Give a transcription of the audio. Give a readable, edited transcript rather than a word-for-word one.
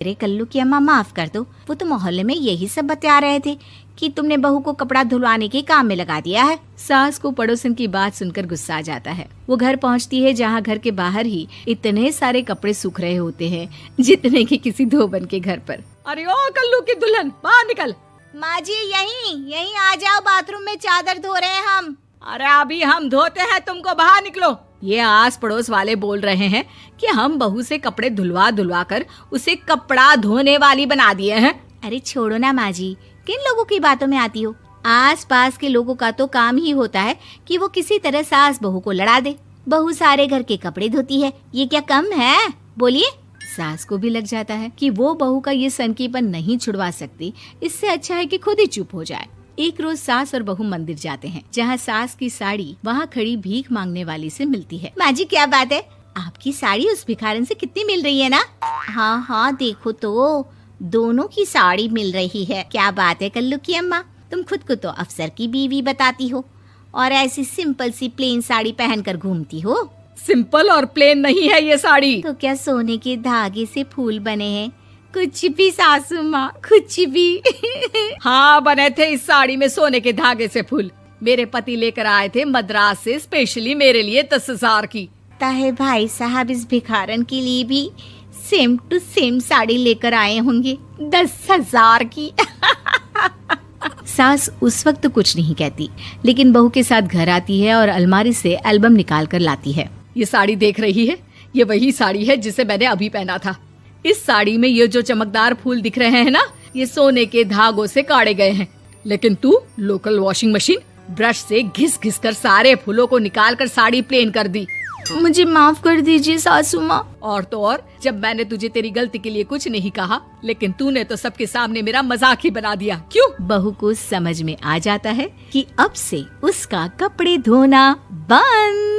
अरे कल्लू की अम्मा माफ कर दो, वो तो मोहल्ले में यही सब बता रहे थे कि तुमने बहू को कपड़ा धुलवाने के काम में लगा दिया है। सास को पड़ोसन की बात सुनकर गुस्सा आ जाता है। वो घर पहुंचती है जहां घर के बाहर ही इतने सारे कपड़े सूख रहे होते हैं जितने कि किसी धोबन के घर पर। अरे ओ कल्लू की दुल्हन, बाहर निकल। माँ जी यहीं आ जाओ, बाथरूम में चादर धो रहे हैं हम। अरे अभी हम धोते हैं, तुमको बाहर निकलो। ये आस पड़ोस वाले बोल रहे हैं कि हम बहू से कपड़े धुलवा कर उसे कपड़ा धोने वाली बना दिए हैं। अरे छोड़ो ना माँ जी, किन लोगों की बातों में आती हो। आस पास के लोगों का तो काम ही होता है कि वो किसी तरह सास बहू को लड़ा दे। बहू सारे घर के कपड़े धोती है, ये क्या कम है? बोलिए। सास को भी लग जाता है कि वो बहू का ये सनकीपन नहीं छुड़वा सकती, इससे अच्छा है कि खुद ही चुप हो जाए। एक रोज सास और बहू मंदिर जाते हैं, जहाँ सास की साड़ी वहाँ खड़ी भीख मांगने वाली से मिलती है। माँ जी क्या बात है, आपकी साड़ी उस भिखारन से कितनी मिल रही है ना? हाँ देखो तो दोनों की साड़ी मिल रही है। क्या बात है कल्लू की अम्मा, तुम खुद को तो अफसर की बीवी बताती हो और ऐसी सिंपल सी प्लेन साड़ी पहनकर घूमती हो। सिंपल और प्लेन नहीं है ये साड़ी। तो क्या सोने के धागे से फूल बने हैं? कुछ भी सासू माँ, कुछ भी। हाँ बने थे इस साड़ी में सोने के धागे से फूल। मेरे पति लेकर आए थे मद्रास से स्पेशली मेरे लिए 10,000 की। ताहे भाई साहब इस भिखारन के लिए भी सेम टू सेम साड़ी लेकर आए होंगे 10,000 की। सास उस वक्त तो कुछ नहीं कहती, लेकिन बहू के साथ घर आती है और अलमारी से एल्बम निकाल कर लाती है। ये साड़ी देख रही है, ये वही साड़ी है जिसे मैंने अभी पहना था। इस साड़ी में ये जो चमकदार फूल दिख रहे हैं ना, ये सोने के धागों से काढ़े गए हैं। लेकिन तू लोकल वॉशिंग मशीन ब्रश से घिस घिस कर सारे फूलों को निकाल कर साड़ी प्लेन कर दी। मुझे माफ कर दीजिए सासू माँ। और तो और, जब मैंने तुझे तेरी गलती के लिए कुछ नहीं कहा, लेकिन तूने तो सबके सामने मेरा मजाक ही बना दिया। क्यों? बहू को समझ में आ जाता है कि अब से उसका कपड़े धोना बंद।